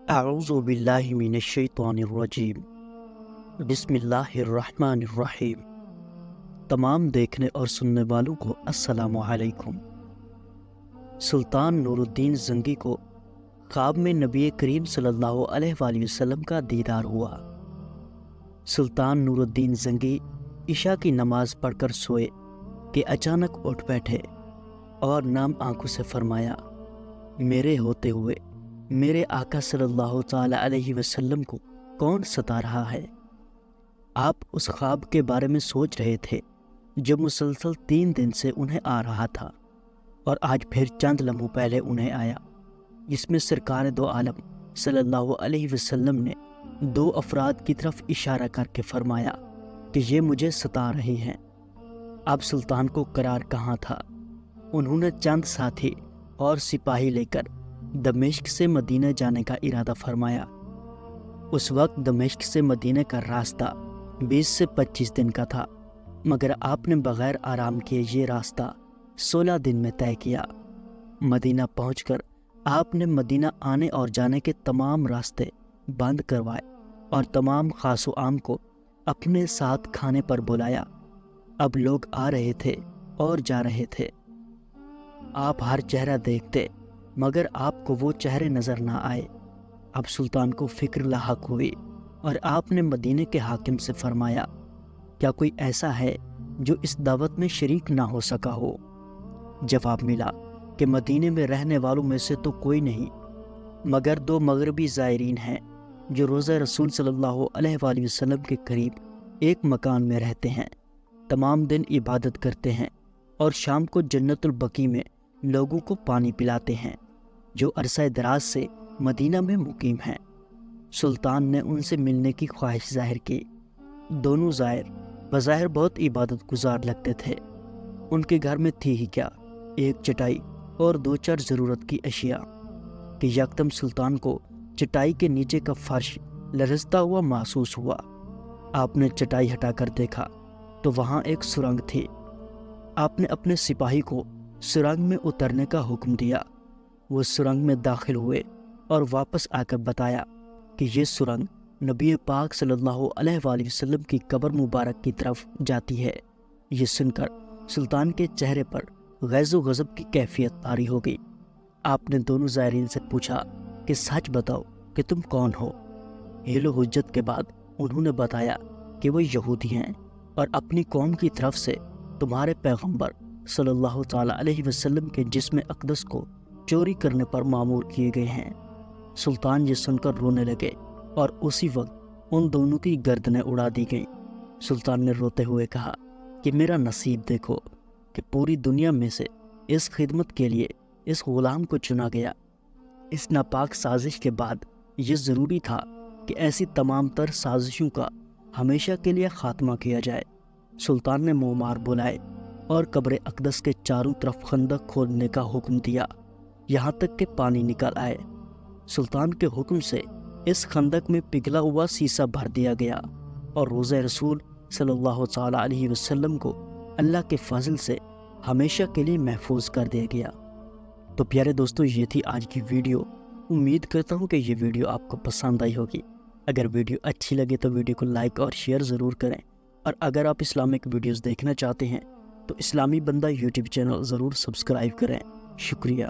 اعوذ باللہ من الشیطان الرجیم بسم اللہ الرحمن الرحیم۔ تمام دیکھنے اور سننے والوں کو السلام علیکم۔ سلطان نور الدین زنگی کو خواب میں نبی کریم صلی اللہ علیہ وآلہ وسلم کا دیدار ہوا۔ سلطان نور الدین زنگی عشاء کی نماز پڑھ کر سوئے کہ اچانک اٹھ بیٹھے اور نام آنکھوں سے فرمایا، میرے ہوتے ہوئے میرے آقا صلی اللہ تعالی علیہ وسلم کو کون ستا رہا ہے؟ آپ اس خواب کے بارے میں سوچ رہے تھے جو مسلسل 3 دن سے انہیں آ رہا تھا، اور آج پھر چند لمحوں پہلے انہیں آیا، جس میں سرکار دو عالم صلی اللہ علیہ وسلم نے 2 افراد کی طرف اشارہ کر کے فرمایا کہ یہ مجھے ستا رہے ہیں۔ اب سلطان کو قرار کہاں تھا؟ انہوں نے چند ساتھی اور سپاہی لے کر دمشق سے مدینہ جانے کا ارادہ فرمایا۔ اس وقت دمشق سے مدینہ کا راستہ 20 سے 25 دن کا تھا، مگر آپ نے بغیر آرام کیے یہ راستہ 16 دن میں طے کیا۔ مدینہ پہنچ کر آپ نے مدینہ آنے اور جانے کے تمام راستے بند کروائے اور تمام خاص و عام کو اپنے ساتھ کھانے پر بلایا۔ اب لوگ آ رہے تھے اور جا رہے تھے، آپ ہر چہرہ دیکھتے مگر آپ کو وہ چہرے نظر نہ آئے۔ اب سلطان کو فکر لاحق ہوئی اور آپ نے مدینے کے حاکم سے فرمایا، کیا کوئی ایسا ہے جو اس دعوت میں شریک نہ ہو سکا ہو؟ جواب ملا کہ مدینے میں رہنے والوں میں سے تو کوئی نہیں، مگر 2 مغربی زائرین ہیں جو روضہ رسول صلی اللہ علیہ وآلہ وسلم کے قریب ایک مکان میں رہتے ہیں، تمام دن عبادت کرتے ہیں اور شام کو جنت البقیع میں لوگوں کو پانی پلاتے ہیں، جو عرصہ دراز سے مدینہ میں مقیم ہیں۔ سلطان نے ان سے ملنے کی خواہش ظاہر کی۔ دونوں زائر بظاہر بہت عبادت گزار لگتے تھے۔ ان کے گھر میں تھی ہی کیا، ایک چٹائی اور 2-4 ضرورت کی اشیاء، کہ یکدم سلطان کو چٹائی کے نیچے کا فرش لرزتا ہوا محسوس ہوا۔ آپ نے چٹائی ہٹا کر دیکھا تو وہاں ایک سرنگ تھی۔ آپ نے اپنے سپاہی کو سرنگ میں اترنے کا حکم دیا۔ وہ سرنگ میں داخل ہوئے اور واپس آ کر بتایا کہ یہ سرنگ نبی پاک صلی اللہ علیہ وآلہ وسلم کی قبر مبارک کی طرف جاتی ہے۔ یہ سن کر سلطان کے چہرے پر غیظ و غضب کی کیفیت طاری ہو گئی۔ آپ نے دونوں زائرین سے پوچھا کہ سچ بتاؤ کہ تم کون ہو؟ حیل و حجت کے بعد انہوں نے بتایا کہ وہ یہودی ہیں اور اپنی قوم کی طرف سے تمہارے پیغمبر صلی اللہ تعالی علیہ وسلم کے جسم اقدس کو چوری کرنے پر مامور کیے گئے ہیں۔ سلطان یہ سن کر رونے لگے اور اسی وقت ان دونوں کی گردنیں اڑا دی گئیں۔ سلطان نے روتے ہوئے کہا کہ میرا نصیب دیکھو کہ پوری دنیا میں سے اس خدمت کے لیے اس غلام کو چنا گیا۔ اس ناپاک سازش کے بعد یہ ضروری تھا کہ ایسی تمام تر سازشوں کا ہمیشہ کے لیے خاتمہ کیا جائے۔ سلطان نے مومار بلائے اور قبر اقدس کے چاروں طرف خندق کھودنے کا حکم دیا، یہاں تک کہ پانی نکل آئے۔ سلطان کے حکم سے اس خندق میں پگھلا ہوا سیسا بھر دیا گیا اور روضہ رسول صلی اللہ تعالی علیہ وسلم کو اللہ کے فضل سے ہمیشہ کے لیے محفوظ کر دیا گیا۔ تو پیارے دوستو، یہ تھی آج کی ویڈیو۔ امید کرتا ہوں کہ یہ ویڈیو آپ کو پسند آئی ہوگی۔ اگر ویڈیو اچھی لگے تو ویڈیو کو لائک اور شیئر ضرور کریں، اور اگر آپ اسلامک ویڈیوز دیکھنا چاہتے ہیں تو اسلامی بندہ یوٹیوب چینل ضرور سبسکرائب کریں۔ شکریہ۔